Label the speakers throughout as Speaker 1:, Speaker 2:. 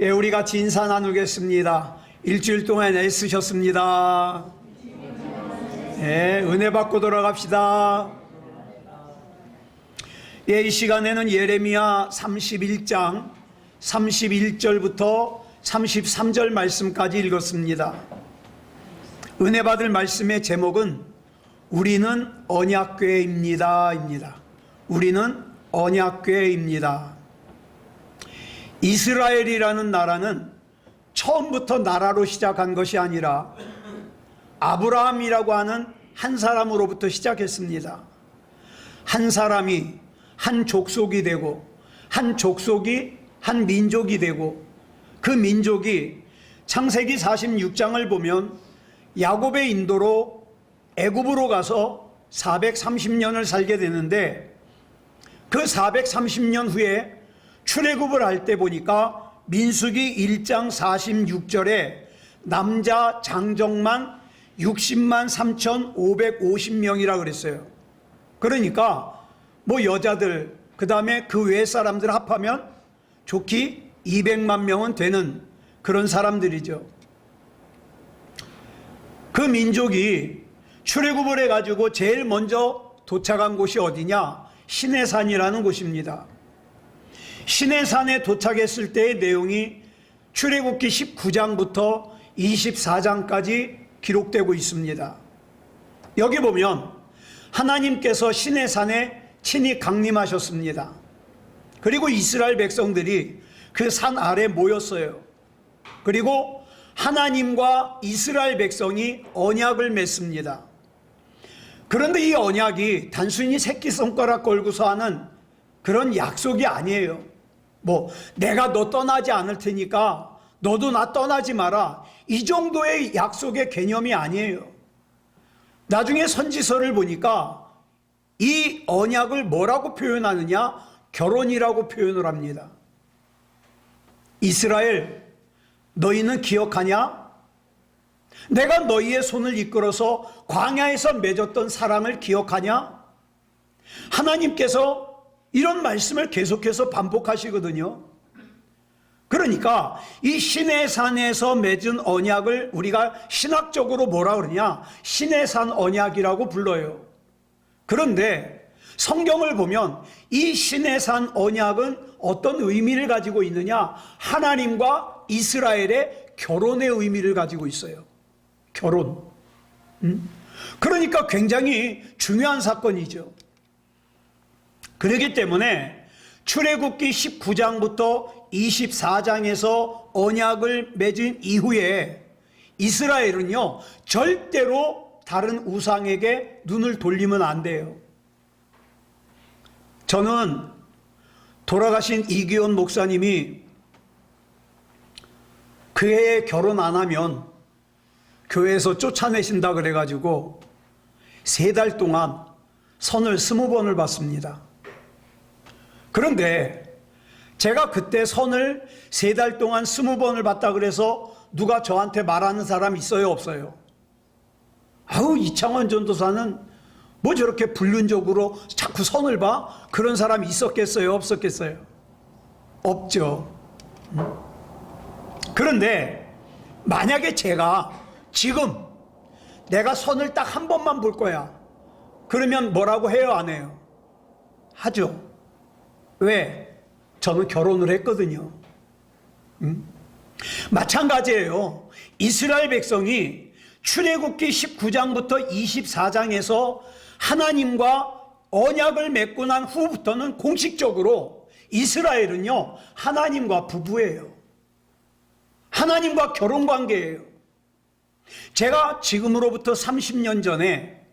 Speaker 1: 예, 우리 같이 인사 나누겠습니다. 일주일 동안 애쓰셨습니다. 예, 은혜 받고 돌아갑시다. 예, 이 시간에는 예레미야 31장 31절부터 33절 말씀까지 읽었습니다. 은혜 받을 말씀의 제목은 우리는 언약궤입니다 입니다. 우리는 언약궤입니다. 이스라엘이라는 나라는 처음부터 나라로 시작한 것이 아니라 아브라함이라고 하는 한 사람으로부터 시작했습니다. 한 사람이 한 족속이 되고 한 족속이 한 민족이 되고 그 민족이 창세기 46장을 보면 야곱의 인도로 애굽으로 가서 430년을 살게 되는데 그 430년 후에 출애굽을 할 때 보니까 민수기 1장 46절에 남자 장정만 60만 3,550명이라 그랬어요. 그러니까 뭐 여자들 그 다음에 그 외 사람들 합하면 좋기 200만 명은 되는 그런 사람들이죠. 그 민족이 출애굽을 해가지고 제일 먼저 도착한 곳이 어디냐? 시내산이라는 곳입니다. 시내산에 도착했을 때의 내용이 출애굽기 19장부터 24장까지 기록되고 있습니다. 여기 보면 하나님께서 시내산에 친히 강림하셨습니다. 그리고 이스라엘 백성들이 그 산 아래 모였어요. 그리고 하나님과 이스라엘 백성이 언약을 맺습니다. 그런데 이 언약이 단순히 새끼손가락 걸고서 하는 그런 약속이 아니에요. 뭐 내가 너 떠나지 않을 테니까 너도 나 떠나지 마라, 이 정도의 약속의 개념이 아니에요. 나중에 선지서를 보니까 이 언약을 뭐라고 표현하느냐? 결혼이라고 표현을 합니다. 이스라엘, 너희는 기억하냐? 내가 너희의 손을 이끌어서 광야에서 맺었던 사랑을 기억하냐? 하나님께서 이런 말씀을 계속해서 반복하시거든요. 그러니까 이 시내산에서 맺은 언약을 우리가 신학적으로 뭐라 그러냐? 시내산 언약이라고 불러요. 그런데 성경을 보면 이 시내산 언약은 어떤 의미를 가지고 있느냐? 하나님과 이스라엘의 결혼의 의미를 가지고 있어요. 결혼. 그러니까 굉장히 중요한 사건이죠. 그렇기 때문에 출애굽기 19장부터 24장에서 언약을 맺은 이후에 이스라엘은요, 절대로 다른 우상에게 눈을 돌리면 안 돼요. 저는 돌아가신 이기원 목사님이 그 해에 결혼 안 하면 교회에서 쫓아내신다 그래가지고 3달 동안 선을 20번을 받습니다. 그런데 제가 그때 선을 3달 동안 20번을 받다 그래서 누가 저한테 말하는 사람 있어요, 없어요? 아우, 이창원 전도사는 뭐 저렇게 불륜적으로 자꾸 선을 봐? 그런 사람이 있었겠어요, 없었겠어요? 없죠. 그런데 만약에 제가 지금 내가 선을 딱 한 번만 볼 거야, 그러면 뭐라고 해요, 안 해요? 하죠. 왜? 저는 결혼을 했거든요. 마찬가지예요. 이스라엘 백성이 출애굽기 19장부터 24장에서 하나님과 언약을 맺고 난 후부터는 공식적으로 이스라엘은요, 하나님과 부부예요. 하나님과 결혼 관계예요. 제가 지금으로부터 30년 전에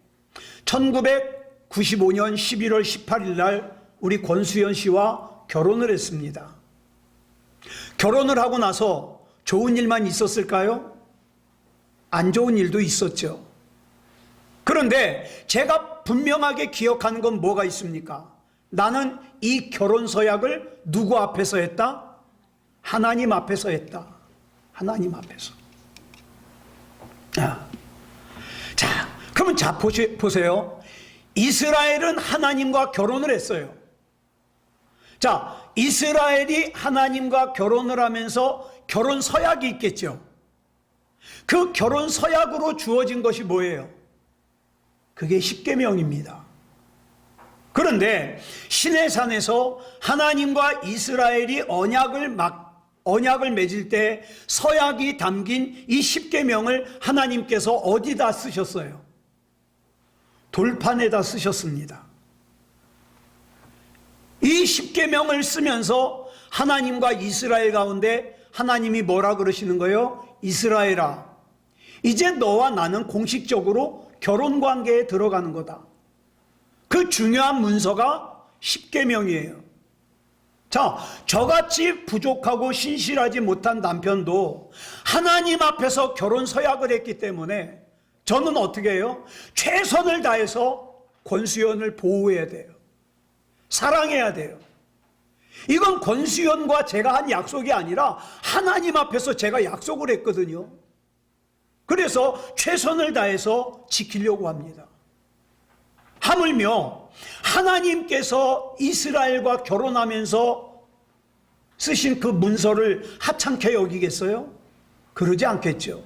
Speaker 1: 1995년 11월 18일 날 우리 권수연 씨와 결혼을 했습니다. 결혼을 하고 나서 좋은 일만 있었을까요? 안 좋은 일도 있었죠. 그런데 제가 분명하게 기억하는 건 뭐가 있습니까? 나는 이 결혼 서약을 누구 앞에서 했다? 하나님 앞에서 했다. 하나님 앞에서. 자, 그러면 보세요. 이스라엘은 하나님과 결혼을 했어요. 자, 이스라엘이 하나님과 결혼을 하면서 결혼 서약이 있겠죠. 그 결혼 서약으로 주어진 것이 뭐예요? 그게 십계명입니다. 그런데 시내산에서 하나님과 이스라엘이 언약을 맺을 때 서약이 담긴 이 십계명을 하나님께서 어디다 쓰셨어요? 돌판에다 쓰셨습니다. 이 십계명을 쓰면서 하나님과 이스라엘 가운데 하나님이 뭐라 그러시는 거예요? 이스라엘아, 이제 너와 나는 공식적으로 결혼 관계에 들어가는 거다. 그 중요한 문서가 십계명이에요. 자, 저같이 부족하고 신실하지 못한 남편도 하나님 앞에서 결혼 서약을 했기 때문에 저는 어떻게 해요? 최선을 다해서 권수연을 보호해야 돼요. 사랑해야 돼요. 이건 권수연과 제가 한 약속이 아니라 하나님 앞에서 제가 약속을 했거든요. 그래서 최선을 다해서 지키려고 합니다. 하물며 하나님께서 이스라엘과 결혼하면서 쓰신 그 문서를 하찮게 여기겠어요? 그러지 않겠죠.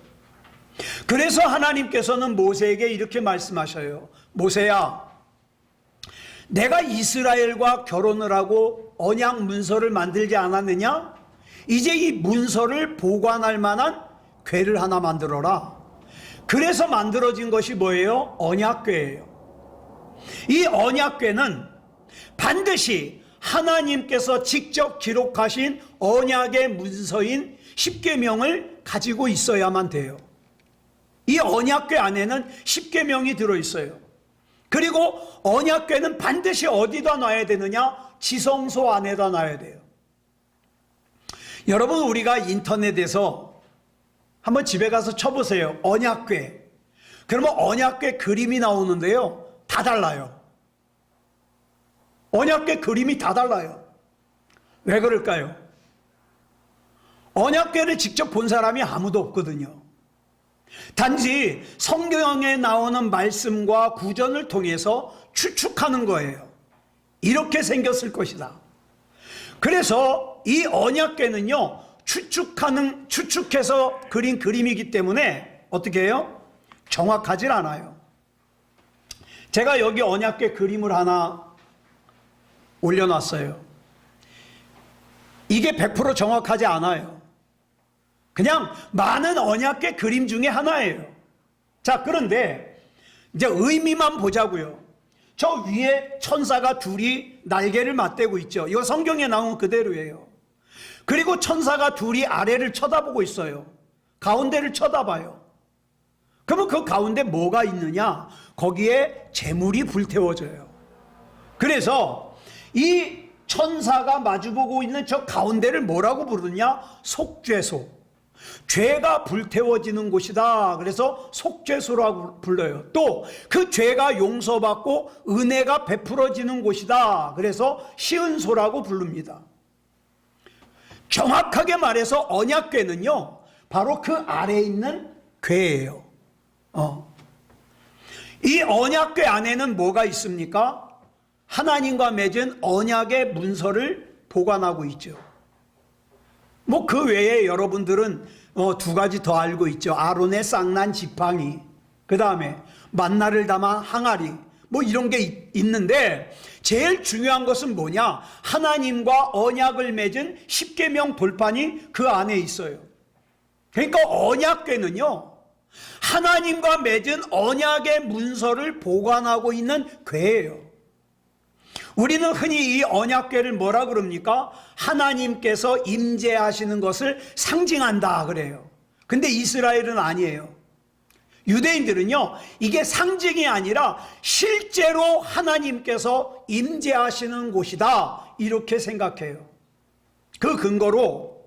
Speaker 1: 그래서 하나님께서는 모세에게 이렇게 말씀하셔요. 모세야, 내가 이스라엘과 결혼을 하고 언약 문서를 만들지 않았느냐? 이제 이 문서를 보관할 만한 궤를 하나 만들어라. 그래서 만들어진 것이 뭐예요? 언약궤예요. 이 언약궤는 반드시 하나님께서 직접 기록하신 언약의 문서인 십계명을 가지고 있어야만 돼요. 이 언약궤 안에는 십계명이 들어있어요. 그리고 언약궤는 반드시 어디다 놔야 되느냐? 지성소 안에다 놔야 돼요. 여러분, 우리가 인터넷에서 한번 집에 가서 쳐보세요. 언약궤. 그러면 언약궤 그림이 나오는데요, 다 달라요. 언약궤 그림이 다 달라요. 왜 그럴까요? 언약궤를 직접 본 사람이 아무도 없거든요. 단지 성경에 나오는 말씀과 구전을 통해서 추측하는 거예요. 이렇게 생겼을 것이다. 그래서 이 언약궤는요, 추측해서 그린 그림이기 때문에 어떻게 해요? 정확하질 않아요. 제가 여기 언약궤 그림을 하나 올려놨어요. 이게 100% 정확하지 않아요. 그냥 많은 언약궤 그림 중에 하나예요. 자, 그런데 이제 의미만 보자고요. 저 위에 천사가 둘이 날개를 맞대고 있죠. 이거 성경에 나온 그대로예요. 그리고 천사가 둘이 아래를 쳐다보고 있어요. 가운데를 쳐다봐요. 그러면 그 가운데 뭐가 있느냐? 거기에 재물이 불태워져요. 그래서 이 천사가 마주보고 있는 저 가운데를 뭐라고 부르냐? 속죄소. 죄가 불태워지는 곳이다. 그래서 속죄소라고 불러요. 또 그 죄가 용서받고 은혜가 베풀어지는 곳이다. 그래서 시은소라고 부릅니다. 정확하게 말해서 언약궤는요, 바로 그 아래에 있는 궤예요. 이 언약궤 안에는 뭐가 있습니까? 하나님과 맺은 언약의 문서를 보관하고 있죠. 뭐 그 외에 여러분들은 두 가지 더 알고 있죠. 아론의 쌍난 지팡이, 그 다음에 만나를 담아 항아리, 뭐 이런 게 있는데 제일 중요한 것은 뭐냐? 하나님과 언약을 맺은 십계명 돌판이 그 안에 있어요. 그러니까 언약궤는요, 하나님과 맺은 언약의 문서를 보관하고 있는 궤예요. 우리는 흔히 이 언약궤를 뭐라 그럽니까? 하나님께서 임재하시는 것을 상징한다 그래요. 근데 이스라엘은 아니에요. 유대인들은요, 이게 상징이 아니라 실제로 하나님께서 임재하시는 곳이다, 이렇게 생각해요. 그 근거로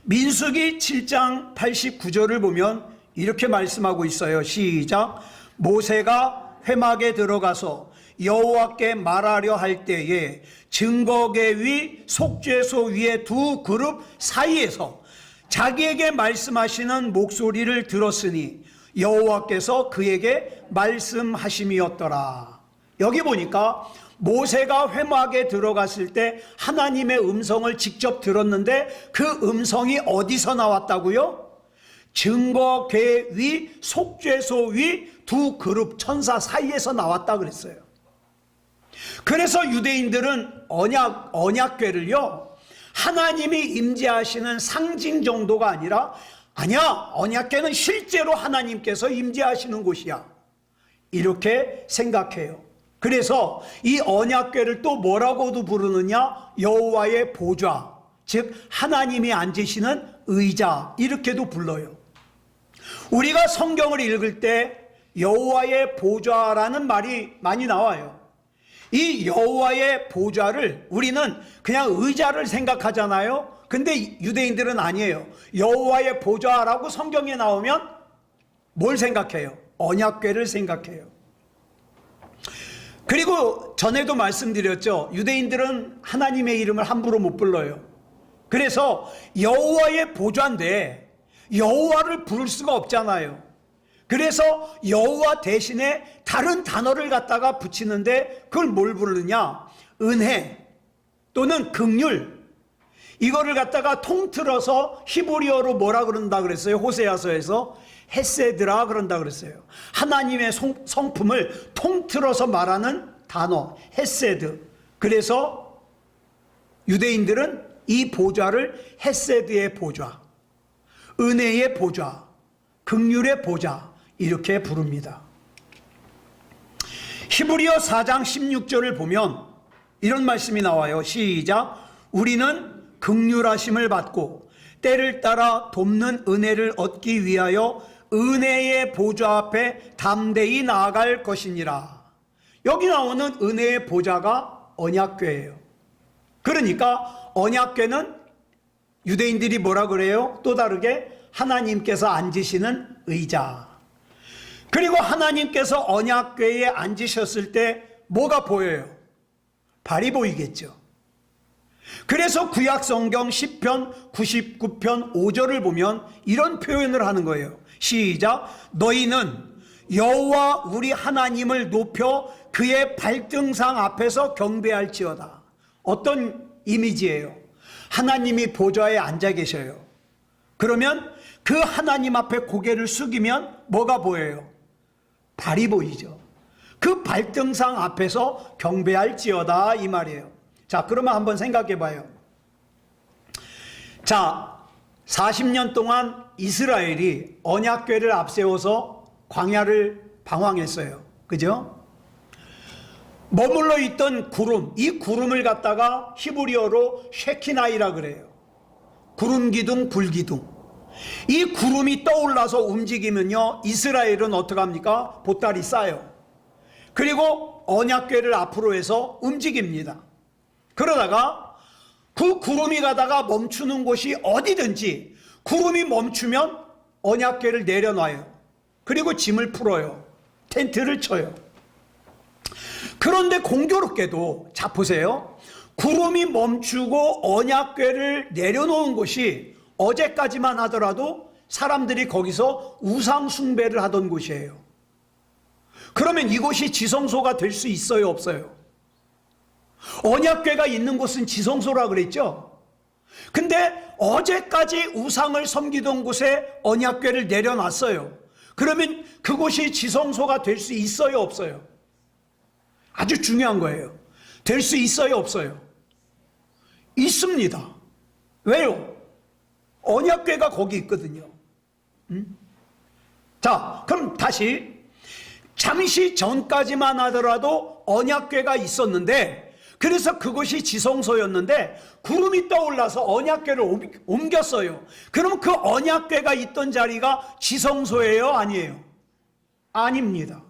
Speaker 1: 민수기 7장 89절을 보면 이렇게 말씀하고 있어요. 시작. 모세가 회막에 들어가서 여호와께 말하려 할 때에 증거궤 위 속죄소 위에 두 그룹 사이에서 자기에게 말씀하시는 목소리를 들었으니 여호와께서 그에게 말씀하심이었더라. 여기 보니까 모세가 회막에 들어갔을 때 하나님의 음성을 직접 들었는데 그 음성이 어디서 나왔다고요? 증거궤 위, 속죄소 위 두 그룹 천사 사이에서 나왔다 그랬어요. 그래서 유대인들은 언약궤를요, 하나님이 임재하시는 상징 정도가 아니야, 언약궤는 실제로 하나님께서 임재하시는 곳이야, 이렇게 생각해요. 그래서 이 언약궤를 또 뭐라고도 부르느냐? 여호와의 보좌, 즉 하나님이 앉으시는 의자, 이렇게도 불러요. 우리가 성경을 읽을 때 여호와의 보좌라는 말이 많이 나와요. 이 여호와의 보좌를 우리는 그냥 의자를 생각하잖아요. 근데 유대인들은 아니에요. 여호와의 보좌라고 성경에 나오면 뭘 생각해요? 언약궤를 생각해요. 그리고 전에도 말씀드렸죠. 유대인들은 하나님의 이름을 함부로 못 불러요. 그래서 여호와의 보좌인데 여호와를 부를 수가 없잖아요. 그래서 여호와 대신에 다른 단어를 갖다가 붙이는데 그걸 뭘 부르느냐? 은혜 또는 긍휼, 이거를 갖다가 통틀어서 히브리어로 뭐라 그런다 그랬어요? 호세아서에서 헤세드라 그런다 그랬어요. 하나님의 성품을 통틀어서 말하는 단어 헤세드. 그래서 유대인들은 이 보좌를 헤세드의 보좌, 은혜의 보좌, 긍휼의 보좌, 이렇게 부릅니다. 히브리어 4장 16절을 보면 이런 말씀이 나와요. 시작. 우리는 긍휼하심을 받고 때를 따라 돕는 은혜를 얻기 위하여 은혜의 보좌 앞에 담대히 나아갈 것이니라. 여기 나오는 은혜의 보좌가 언약궤예요. 그러니까 언약궤는 유대인들이 뭐라 그래요? 또 다르게 하나님께서 앉으시는 의자. 그리고 하나님께서 언약궤에 앉으셨을 때 뭐가 보여요? 발이 보이겠죠. 그래서 구약성경 10편 99편 5절을 보면 이런 표현을 하는 거예요. 시작. 너희는 여호와 우리 하나님을 높여 그의 발등상 앞에서 경배할지어다. 어떤 이미지예요? 하나님이 보좌에 앉아 계셔요. 그러면 그 하나님 앞에 고개를 숙이면 뭐가 보여요? 발이 보이죠. 그 발등상 앞에서 경배할지어다, 이 말이에요. 자, 그러면 한번 생각해 봐요. 자, 40년 동안 이스라엘이 언약궤를 앞세워서 광야를 방황했어요. 그죠? 머물러 있던 구름, 이 구름을 갖다가 히브리어로 쉐키나이라 그래요. 구름 기둥, 불 기둥. 이 구름이 떠올라서 움직이면요, 이스라엘은 어떻게 합니까? 보따리 싸요. 그리고 언약궤를 앞으로 해서 움직입니다. 그러다가 그 구름이 가다가 멈추는 곳이 어디든지 구름이 멈추면 언약궤를 내려놔요. 그리고 짐을 풀어요. 텐트를 쳐요. 그런데 공교롭게도, 자 보세요. 구름이 멈추고 언약궤를 내려놓은 곳이 어제까지만 하더라도 사람들이 거기서 우상 숭배를 하던 곳이에요. 그러면 이곳이 지성소가 될 수 있어요, 없어요? 언약궤가 있는 곳은 지성소라 그랬죠? 근데 어제까지 우상을 섬기던 곳에 언약궤를 내려놨어요. 그러면 그곳이 지성소가 될 수 있어요, 없어요? 아주 중요한 거예요. 될 수 있어요, 없어요? 있습니다. 왜요? 언약궤가 거기 있거든요. 자, 그럼 다시, 잠시 전까지만 하더라도 언약궤가 있었는데, 그래서 그것이 지성소였는데 구름이 떠올라서 언약궤를 옮겼어요. 그럼 그 언약궤가 있던 자리가 지성소예요, 아니에요? 아닙니다.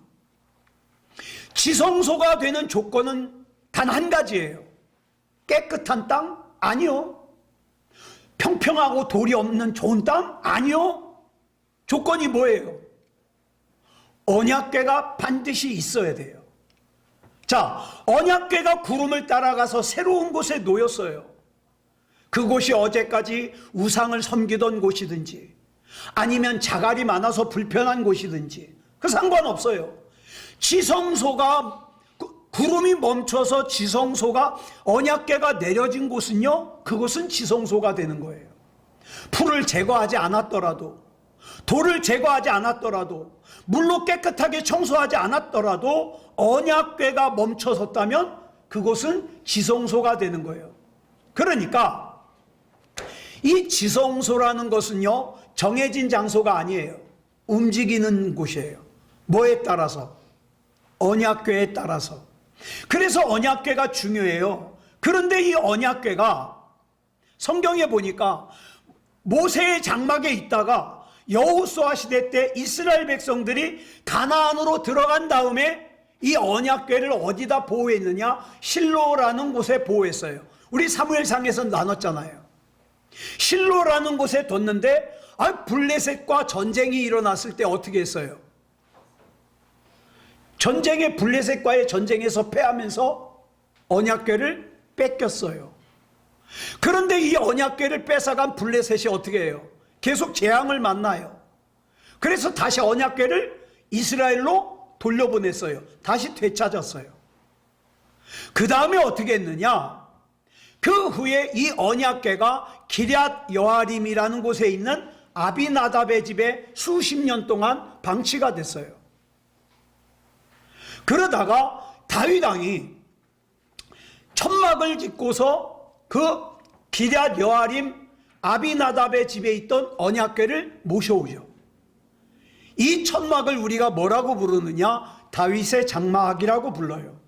Speaker 1: 지성소가 되는 조건은 단 한 가지예요. 깨끗한 땅? 아니요. 평평하고 돌이 없는 좋은 땅? 아니요. 조건이 뭐예요? 언약궤가 반드시 있어야 돼요. 자, 언약궤가 구름을 따라가서 새로운 곳에 놓였어요. 그곳이 어제까지 우상을 섬기던 곳이든지 아니면 자갈이 많아서 불편한 곳이든지 그 상관없어요. 지성소가 구름이 멈춰서 지성소가 언약궤가 내려진 곳은요, 그곳은 지성소가 되는 거예요. 풀을 제거하지 않았더라도, 돌을 제거하지 않았더라도, 물로 깨끗하게 청소하지 않았더라도 언약궤가 멈춰섰다면 그곳은 지성소가 되는 거예요. 그러니까 이 지성소라는 것은요, 정해진 장소가 아니에요. 움직이는 곳이에요. 뭐에 따라서? 언약궤에 따라서. 그래서 언약궤가 중요해요. 그런데 이 언약궤가 성경에 보니까 모세의 장막에 있다가 여호수아 시대 때 이스라엘 백성들이 가나안으로 들어간 다음에 이 언약궤를 어디다 보호했느냐? 실로라는 곳에 보호했어요. 우리 사무엘상에서 나눴잖아요. 실로라는 곳에 뒀는데 블레셋과 전쟁이 일어났을 때 어떻게 했어요? 전쟁에 블레셋과의 전쟁에서 패하면서 언약궤를 뺏겼어요. 그런데 이 언약궤를 뺏어간 블레셋이 어떻게 해요? 계속 재앙을 만나요. 그래서 다시 언약궤를 이스라엘로 돌려보냈어요. 다시 되찾았어요. 그 다음에 어떻게 했느냐? 그 후에 이 언약궤가 기럇 여아림이라는 곳에 있는 아비나답의 집에 수십 년 동안 방치가 됐어요. 그러다가 다윗 왕이 천막을 짓고서 그 기럇 여아림 아비나답의 집에 있던 언약궤를 모셔오죠. 이 천막을 우리가 뭐라고 부르느냐? 다윗의 장막이라고 불러요.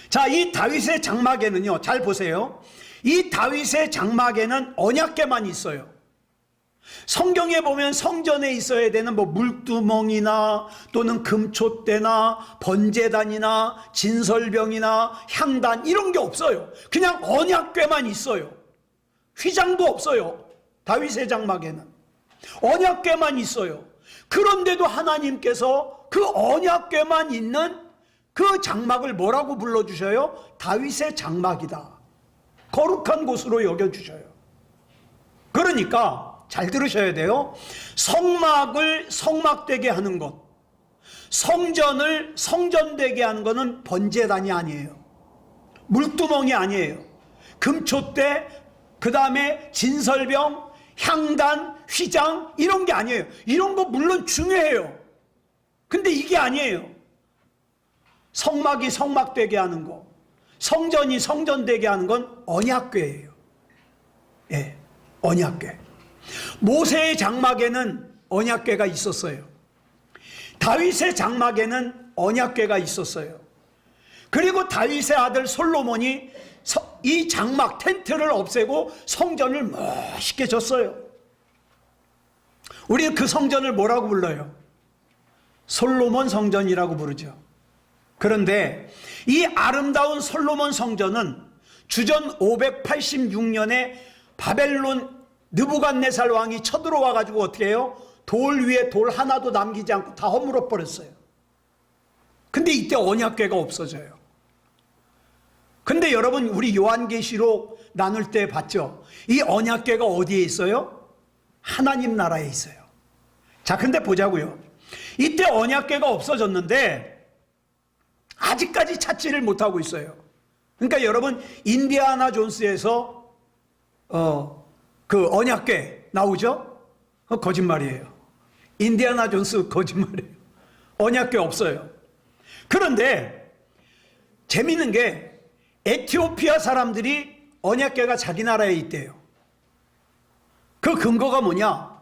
Speaker 1: 자, 이 다윗의 장막에는요, 잘 보세요. 이 다윗의 장막에는 언약궤만 있어요. 성경에 보면 성전에 있어야 되는 물두멍이나 또는 금촛대나 번제단이나 진설병이나 향단 이런 게 없어요. 그냥 언약궤만 있어요. 휘장도 없어요. 다윗의 장막에는 언약궤만 있어요. 그런데도 하나님께서 그 언약궤만 있는 그 장막을 뭐라고 불러주셔요? 다윗의 장막이다. 거룩한 곳으로 여겨주셔요. 그러니까 잘 들으셔야 돼요. 성막을 성막되게 하는 것, 성전을 성전되게 하는 것은 번제단이 아니에요. 물두멍이 아니에요. 금촛대, 그 다음에 진설병, 향단, 휘장 이런 게 아니에요. 이런 거 물론 중요해요. 근데 이게 아니에요. 성막이 성막되게 하는 거, 성전이 성전되게 하는 건 언약궤예요. 예, 언약궤. 모세의 장막에는 언약궤가 있었어요. 다윗의 장막에는 언약궤가 있었어요. 그리고 다윗의 아들 솔로몬이 이 장막 텐트를 없애고 성전을 멋있게 졌어요. 우리는 그 성전을 뭐라고 불러요? 솔로몬 성전이라고 부르죠. 그런데 이 아름다운 솔로몬 성전은 주전 586년에 바벨론 느부갓네살 왕이 쳐들어와 가지고 어떻게 해요? 돌 위에 돌 하나도 남기지 않고 다 허물어 버렸어요. 근데 이때 언약궤가 없어져요. 근데 여러분, 우리 요한계시록 나눌 때 봤죠? 이 언약궤가 어디에 있어요? 하나님 나라에 있어요. 자, 근데 보자고요. 이때 언약궤가 없어졌는데 아직까지 찾지를 못하고 있어요. 그러니까 여러분, 인디아나 존스에서 그 언약궤 나오죠? 거짓말이에요. 인디아나 존스 거짓말이에요. 언약궤 없어요. 그런데 재미있는 게 에티오피아 사람들이 언약궤가 자기 나라에 있대요. 그 근거가 뭐냐?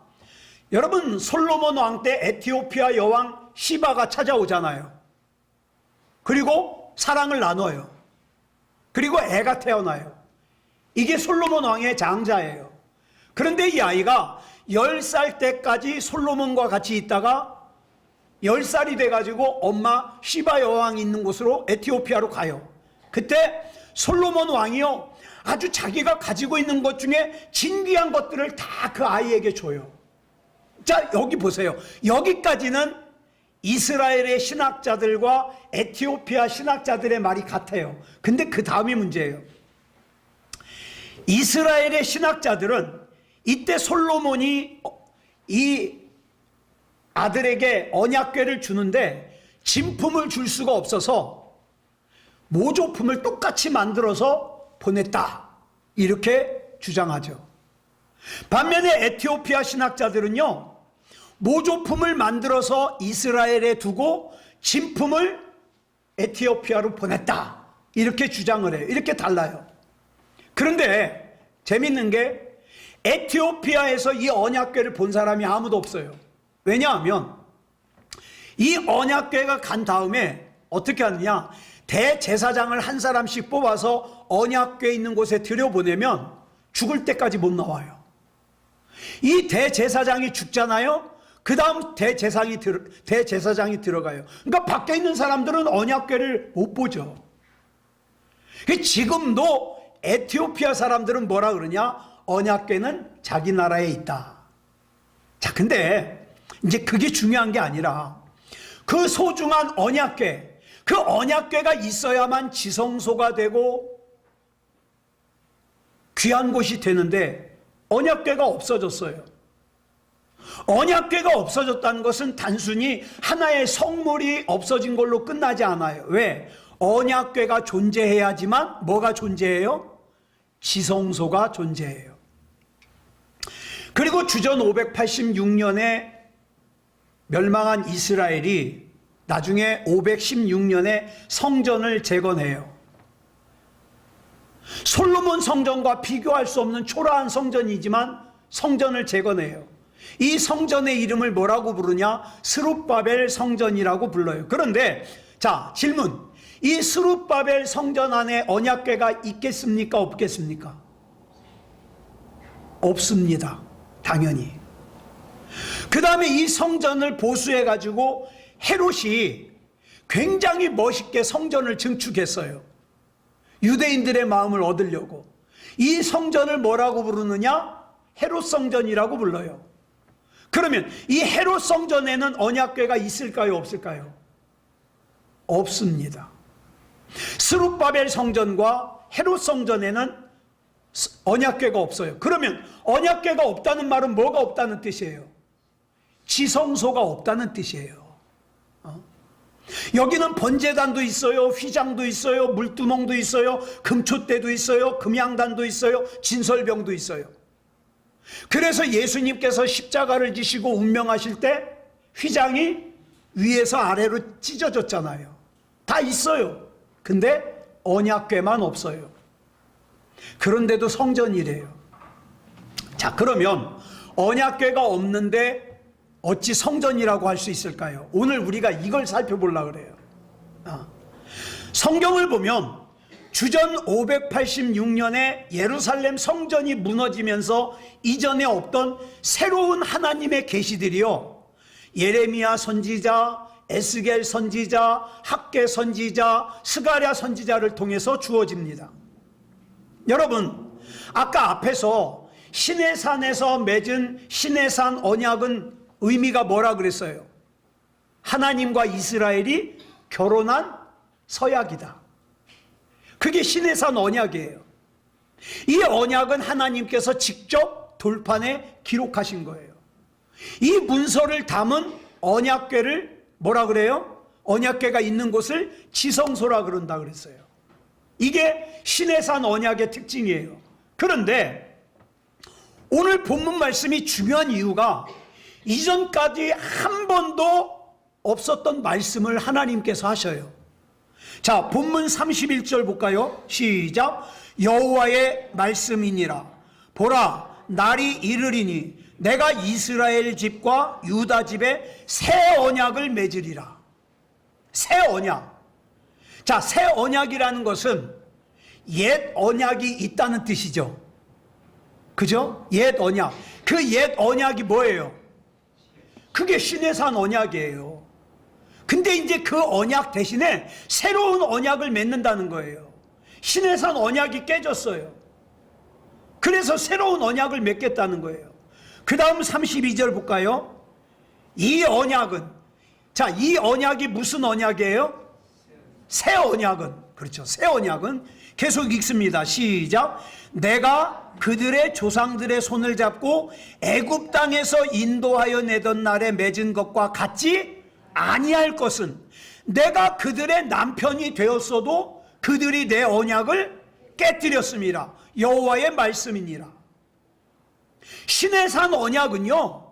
Speaker 1: 여러분, 솔로몬 왕 때 에티오피아 여왕 시바가 찾아오잖아요. 그리고 사랑을 나눠요. 그리고 애가 태어나요. 이게 솔로몬 왕의 장자예요. 그런데 이 아이가 10살 때까지 솔로몬과 같이 있다가 10살이 돼가지고 엄마 시바 여왕이 있는 곳으로 에티오피아로 가요. 그때 솔로몬 왕이요, 아주 자기가 가지고 있는 것 중에 진귀한 것들을 다 그 아이에게 줘요. 자, 여기 보세요. 여기까지는 이스라엘의 신학자들과 에티오피아 신학자들의 말이 같아요. 근데 그 다음이 문제예요. 이스라엘의 신학자들은 이때 솔로몬이 이 아들에게 언약궤를 주는데 진품을 줄 수가 없어서 모조품을 똑같이 만들어서 보냈다, 이렇게 주장하죠. 반면에 에티오피아 신학자들은요, 모조품을 만들어서 이스라엘에 두고 진품을 에티오피아로 보냈다, 이렇게 주장을 해요. 이렇게 달라요. 그런데 재밌는 게 에티오피아에서 이 언약궤를 본 사람이 아무도 없어요. 왜냐하면 이 언약궤가 간 다음에 어떻게 하느냐, 대제사장을 한 사람씩 뽑아서 언약궤 있는 곳에 들여보내면 죽을 때까지 못 나와요. 이 대제사장이 죽잖아요. 그 다음 대제사장이 들어가요. 그러니까 밖에 있는 사람들은 언약궤를 못 보죠. 지금도 에티오피아 사람들은 뭐라 그러냐, 언약궤는 자기 나라에 있다. 자, 근데 이제 그게 중요한 게 아니라 그 소중한 언약궤, 그 언약궤가 있어야만 지성소가 되고 귀한 곳이 되는데 언약궤가 없어졌어요. 언약궤가 없어졌다는 것은 단순히 하나의 성물이 없어진 걸로 끝나지 않아요. 왜? 언약궤가 존재해야지만 뭐가 존재해요? 지성소가 존재해요. 그리고 주전 586년에 멸망한 이스라엘이 나중에 516년에 성전을 재건해요. 솔로몬 성전과 비교할 수 없는 초라한 성전이지만 성전을 재건해요. 이 성전의 이름을 뭐라고 부르냐? 스룹바벨 성전이라고 불러요. 그런데 자, 질문. 이 스룹바벨 성전 안에 언약궤가 있겠습니까? 없겠습니까? 없습니다. 당연히. 그 다음에 이 성전을 보수해 가지고 헤롯이 굉장히 멋있게 성전을 증축했어요. 유대인들의 마음을 얻으려고. 이 성전을 뭐라고 부르느냐? 헤롯 성전이라고 불러요. 그러면 이 헤롯 성전에는 언약궤가 있을까요? 없을까요? 없습니다. 스룹바벨 성전과 헤롯 성전에는 언약궤가 없어요. 그러면 언약궤가 없다는 말은 뭐가 없다는 뜻이에요? 지성소가 없다는 뜻이에요. 여기는 번제단도 있어요, 휘장도 있어요, 물두멍도 있어요, 금촛대도 있어요, 금양단도 있어요, 진설병도 있어요. 그래서 예수님께서 십자가를 지시고 운명하실 때 휘장이 위에서 아래로 찢어졌잖아요. 다 있어요. 근데 언약궤만 없어요. 그런데도 성전이래요. 자, 그러면 언약궤가 없는데 어찌 성전이라고 할 수 있을까요? 오늘 우리가 이걸 살펴보려고 그래요. 성경을 보면 주전 586년에 예루살렘 성전이 무너지면서 이전에 없던 새로운 하나님의 계시들이요, 예레미야 선지자, 에스겔 선지자, 학개 선지자, 스가랴 선지자를 통해서 주어집니다. 여러분, 아까 앞에서 시내산에서 맺은 시내산 언약은 의미가 뭐라 그랬어요? 하나님과 이스라엘이 결혼한 서약이다. 그게 시내산 언약이에요. 이 언약은 하나님께서 직접 돌판에 기록하신 거예요. 이 문서를 담은 언약궤를 뭐라 그래요? 언약궤가 있는 곳을 지성소라 그런다 그랬어요. 이게 시내산 언약의 특징이에요. 그런데 오늘 본문 말씀이 중요한 이유가 이전까지 한 번도 없었던 말씀을 하나님께서 하셔요. 자, 본문 31절 볼까요? 시작. 여호와의 말씀이니라. 보라, 날이 이르리니 내가 이스라엘 집과 유다 집에 새 언약을 맺으리라. 새 언약. 자, 새 언약이라는 것은 옛 언약이 있다는 뜻이죠. 그죠? 옛 언약. 그 옛 언약이 뭐예요? 그게 시내산 언약이에요. 근데 이제 그 언약 대신에 새로운 언약을 맺는다는 거예요. 시내산 언약이 깨졌어요. 그래서 새로운 언약을 맺겠다는 거예요. 그 다음 32절 볼까요? 이 언약은, 자, 이 언약이 무슨 언약이에요? 새 언약은, 그렇죠. 새 언약은 계속 읽습니다. 시작. 내가 그들의 조상들의 손을 잡고 애굽 땅에서 인도하여 내던 날에 맺은 것과 같지 아니할 것은, 내가 그들의 남편이 되었어도 그들이 내 언약을 깨뜨렸습니다. 여호와의 말씀이니라. 시내산 언약은요,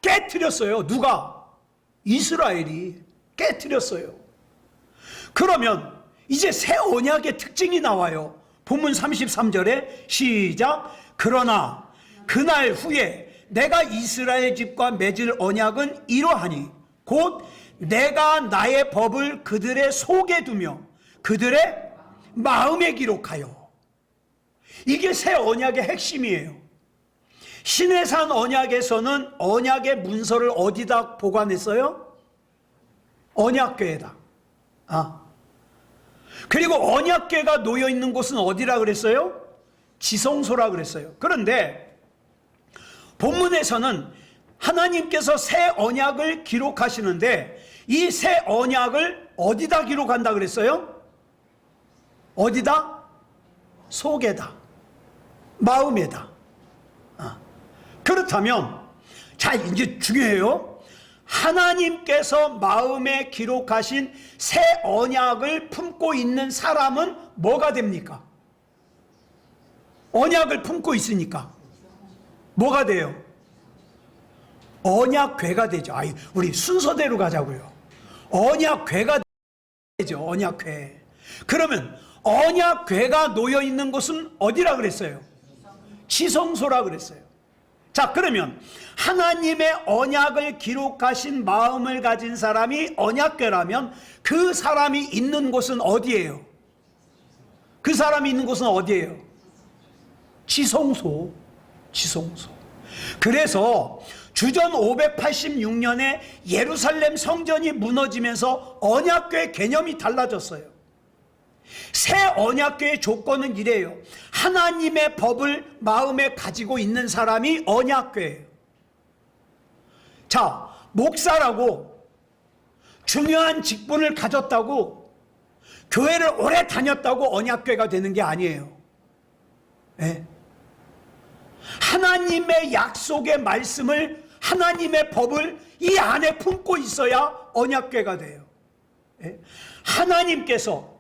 Speaker 1: 깨뜨렸어요. 누가? 이스라엘이 깨뜨렸어요. 그러면 이제 새 언약의 특징이 나와요. 본문 33절에 시작. 그러나 그날 후에 내가 이스라엘 집과 맺을 언약은 이러하니 곧 내가 나의 법을 그들의 속에 두며 그들의 마음에 기록하여. 이게 새 언약의 핵심이에요. 시내산 언약에서는 언약의 문서를 어디다 보관했어요? 언약궤에다. 그리고 언약궤가 놓여 있는 곳은 어디라 그랬어요? 지성소라 그랬어요. 그런데 본문에서는 하나님께서 새 언약을 기록하시는데 이 새 언약을 어디다 기록한다 그랬어요? 어디다? 속에다. 마음에다. 그렇다면 자, 이제 중요해요. 하나님께서 마음에 기록하신 새 언약을 품고 있는 사람은 뭐가 됩니까? 언약을 품고 있으니까 뭐가 돼요? 언약궤가 되죠. 우리 순서대로 가자고요. 언약궤가 되죠. 언약궤. 그러면 언약궤가 놓여 있는 곳은 어디라 그랬어요? 지성소라 그랬어요. 자, 그러면 하나님의 언약을 기록하신 마음을 가진 사람이 언약궤라면 그 사람이 있는 곳은 어디예요? 그 사람이 있는 곳은 어디예요? 지성소. 지성소. 그래서 주전 586년에 예루살렘 성전이 무너지면서 언약궤 개념이 달라졌어요. 새 언약궤의 조건은 이래요. 하나님의 법을 마음에 가지고 있는 사람이 언약궤예요. 자, 목사라고 중요한 직분을 가졌다고 교회를 오래 다녔다고 언약궤가 되는 게 아니에요. 네? 하나님의 약속의 말씀을, 하나님의 법을 이 안에 품고 있어야 언약궤가 돼요. 네? 하나님께서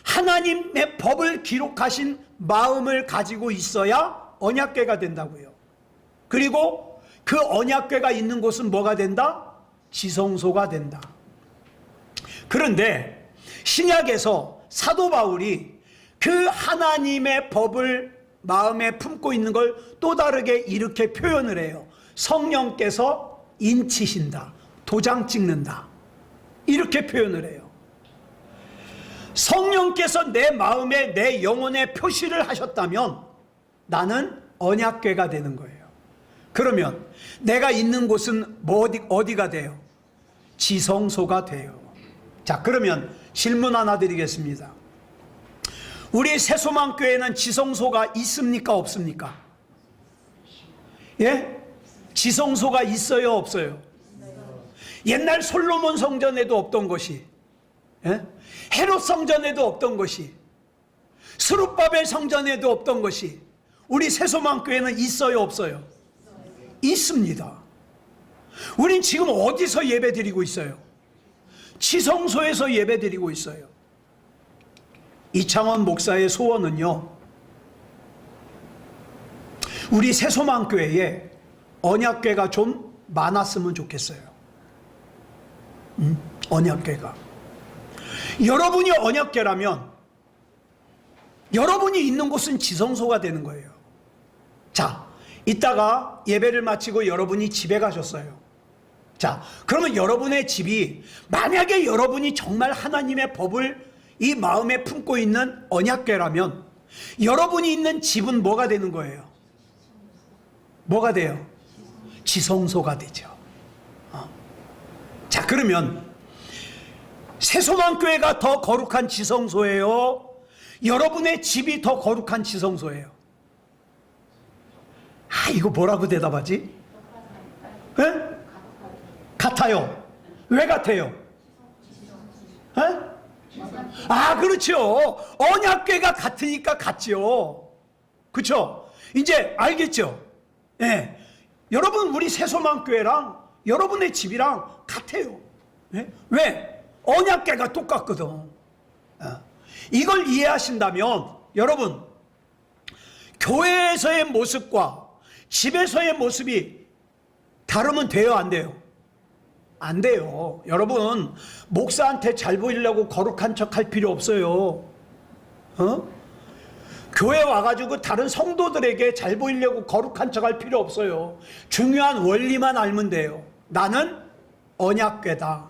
Speaker 1: 하나님의 법을 기록하신 마음을 가지고 있어야 언약궤가 된다고요. 그리고 그 언약궤가 있는 곳은 뭐가 된다? 지성소가 된다. 그런데 신약에서 사도 바울이 그 하나님의 법을 마음에 품고 있는 걸 또 다르게 이렇게 표현을 해요. 성령께서 인치신다. 도장 찍는다. 이렇게 표현을 해요. 성령께서 내 마음에, 내 영혼에 표시를 하셨다면 나는 언약궤가 되는 거예요. 그러면 내가 있는 곳은 어디가 돼요? 지성소가 돼요. 자, 그러면 질문 하나 드리겠습니다. 우리 새소망교회는 지성소가 있습니까? 없습니까? 예? 지성소가 있어요? 없어요? 옛날 솔로몬 성전에도 없던 것이, 예? 헤롯 성전에도 없던 것이, 스룹바벨 성전에도 없던 것이 우리 새소망교회는 있어요? 없어요? 있습니다. 우린 지금 어디서 예배 드리고 있어요? 지성소에서 예배 드리고 있어요. 이창원 목사의 소원은요, 우리 새소망교회에 언약궤가 좀 많았으면 좋겠어요. 언약궤가. 여러분이 언약궤라면 여러분이 있는 곳은 지성소가 되는 거예요. 자, 이따가 예배를 마치고 여러분이 집에 가셨어요. 자, 그러면 여러분의 집이, 만약에 여러분이 정말 하나님의 법을 이 마음에 품고 있는 언약궤라면 여러분이 있는 집은 뭐가 되는 거예요? 뭐가 돼요? 지성소가 되죠. 자, 그러면 새소망교회가 더 거룩한 지성소예요? 여러분의 집이 더 거룩한 지성소예요? 이거 뭐라고 대답하지? 에? 같아요. 왜 같아요? 에? 그렇죠. 언약궤가 같으니까 같죠. 그렇죠? 이제 알겠죠? 예. 여러분, 우리 새소망교회랑 여러분의 집이랑 같아요. 예? 왜? 언약궤가 똑같거든. 이걸 이해하신다면 여러분, 교회에서의 모습과 집에서의 모습이 다르면 돼요, 안 돼요? 안 돼요. 여러분, 목사한테 잘 보이려고 거룩한 척 할 필요 없어요. 교회 와가지고 다른 성도들에게 잘 보이려고 거룩한 척 할 필요 없어요. 중요한 원리만 알면 돼요. 나는 언약궤다.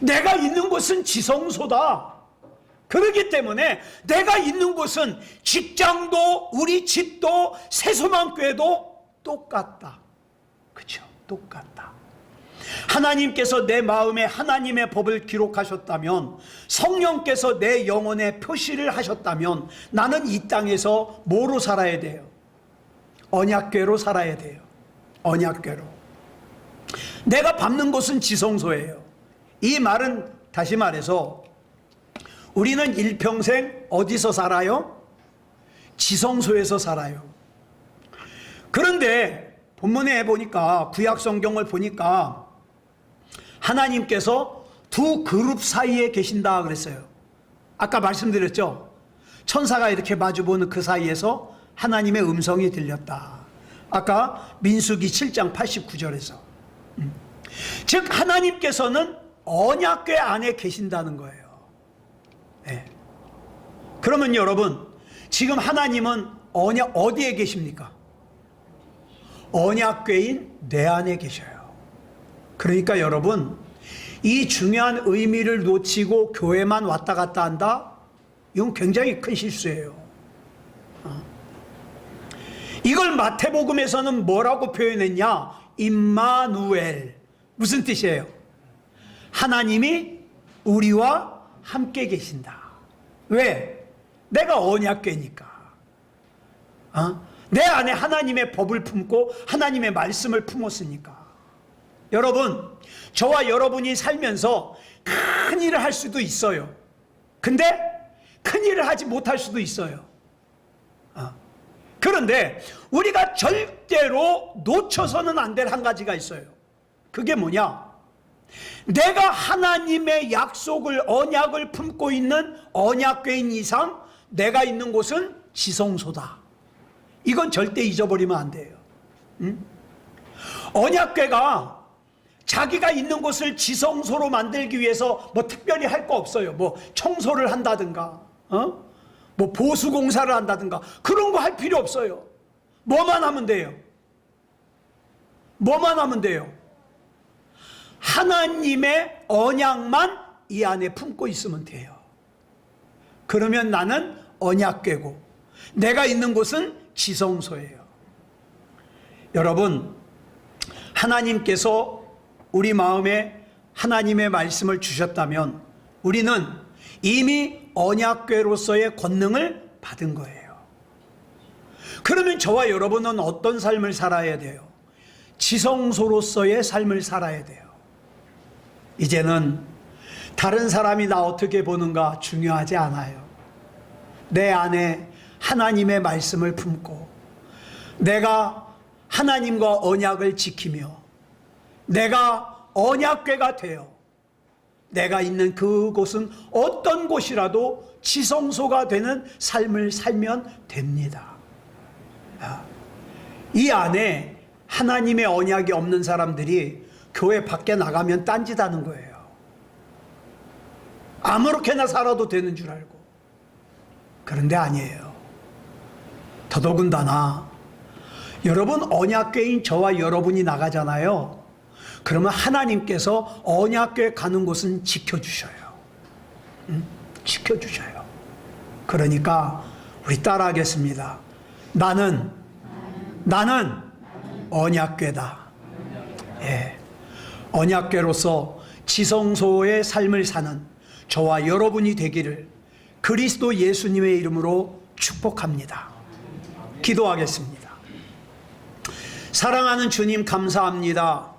Speaker 1: 내가 있는 곳은 지성소다. 그렇기 때문에 내가 있는 곳은 직장도 우리 집도 세소망교회도 똑같다. 그렇죠? 똑같다. 하나님께서 내 마음에 하나님의 법을 기록하셨다면, 성령께서 내 영혼에 표시를 하셨다면, 나는 이 땅에서 뭐로 살아야 돼요? 언약궤로 살아야 돼요. 언약궤로. 내가 밟는 곳은 지성소예요. 이 말은 다시 말해서 우리는 일평생 어디서 살아요? 지성소에서 살아요. 그런데 본문에 보니까, 구약 성경을 보니까 하나님께서 두 그룹 사이에 계신다 그랬어요. 아까 말씀드렸죠? 천사가 이렇게 마주보는 그 사이에서 하나님의 음성이 들렸다. 아까 민수기 7장 89절에서. 즉 하나님께서는 언약궤 안에 계신다는 거예요. 네. 그러면 여러분, 지금 하나님은 어디에 계십니까? 언약궤인 내 안에 계셔요. 그러니까 여러분, 이 중요한 의미를 놓치고 교회만 왔다 갔다 한다? 이건 굉장히 큰 실수예요. 이걸 마태복음에서는 뭐라고 표현했냐? 임마누엘. 무슨 뜻이에요? 하나님이 우리와 함께 계신다. 왜? 내가 언약궤니까. 내 안에 하나님의 법을 품고 하나님의 말씀을 품었으니까. 여러분, 저와 여러분이 살면서 큰 일을 할 수도 있어요. 근데 큰 일을 하지 못할 수도 있어요. 그런데 우리가 절대로 놓쳐서는 안 될 한 가지가 있어요. 그게 뭐냐? 내가 하나님의 약속을, 언약을 품고 있는 언약궤인 이상 내가 있는 곳은 지성소다. 이건 절대 잊어버리면 안 돼요. 언약궤가 자기가 있는 곳을 지성소로 만들기 위해서 뭐 특별히 할 거 없어요. 뭐 청소를 한다든가, 뭐 보수공사를 한다든가, 그런 거 할 필요 없어요. 뭐만 하면 돼요? 뭐만 하면 돼요? 하나님의 언약만 이 안에 품고 있으면 돼요. 그러면 나는 언약궤고 내가 있는 곳은 지성소예요. 여러분, 하나님께서 우리 마음에 하나님의 말씀을 주셨다면 우리는 이미 언약궤로서의 권능을 받은 거예요. 그러면 저와 여러분은 어떤 삶을 살아야 돼요? 지성소로서의 삶을 살아야 돼요. 이제는 다른 사람이 나 어떻게 보는가 중요하지 않아요. 내 안에 하나님의 말씀을 품고 내가 하나님과 언약을 지키며 내가 언약궤가 되어 내가 있는 그곳은 어떤 곳이라도 지성소가 되는 삶을 살면 됩니다. 이 안에 하나님의 언약이 없는 사람들이 교회 밖에 나가면 딴짓하는 거예요. 아무렇게나 살아도 되는 줄 알고. 그런데 아니에요. 더더군다나 여러분, 언약궤인 저와 여러분이 나가잖아요. 그러면 하나님께서 언약궤 가는 곳은 지켜주셔요. 지켜주셔요. 그러니까 우리 따라하겠습니다. 나는 언약궤다. 예. 언약궤로서 지성소의 삶을 사는 저와 여러분이 되기를 그리스도 예수님의 이름으로 축복합니다. 기도하겠습니다. 사랑하는 주님, 감사합니다.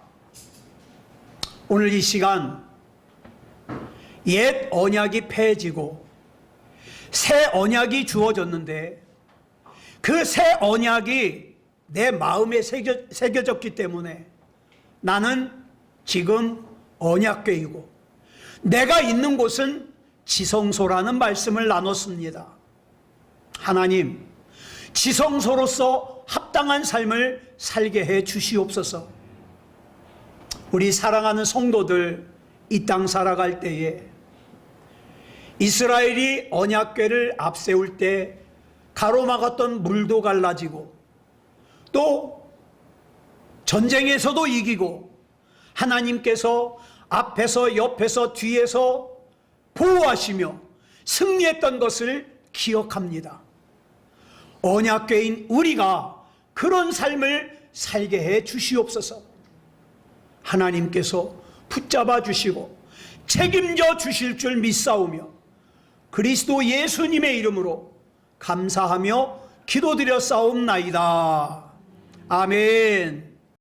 Speaker 1: 오늘 이 시간 옛 언약이 폐해지고 새 언약이 주어졌는데 그 새 언약이 내 마음에 새겨졌기 때문에 나는 지금 언약궤이고 내가 있는 곳은 지성소라는 말씀을 나눴습니다. 하나님, 지성소로서 합당한 삶을 살게 해 주시옵소서. 우리 사랑하는 성도들, 이 땅 살아갈 때에 이스라엘이 언약궤를 앞세울 때 가로막았던 물도 갈라지고 또 전쟁에서도 이기고 하나님께서 앞에서 옆에서 뒤에서 보호하시며 승리했던 것을 기억합니다. 언약궤인 우리가 그런 삶을 살게 해 주시옵소서. 하나님께서 붙잡아 주시고 책임져 주실 줄 믿사오며 그리스도 예수님의 이름으로 감사하며 기도드려 싸움나이다. 아멘.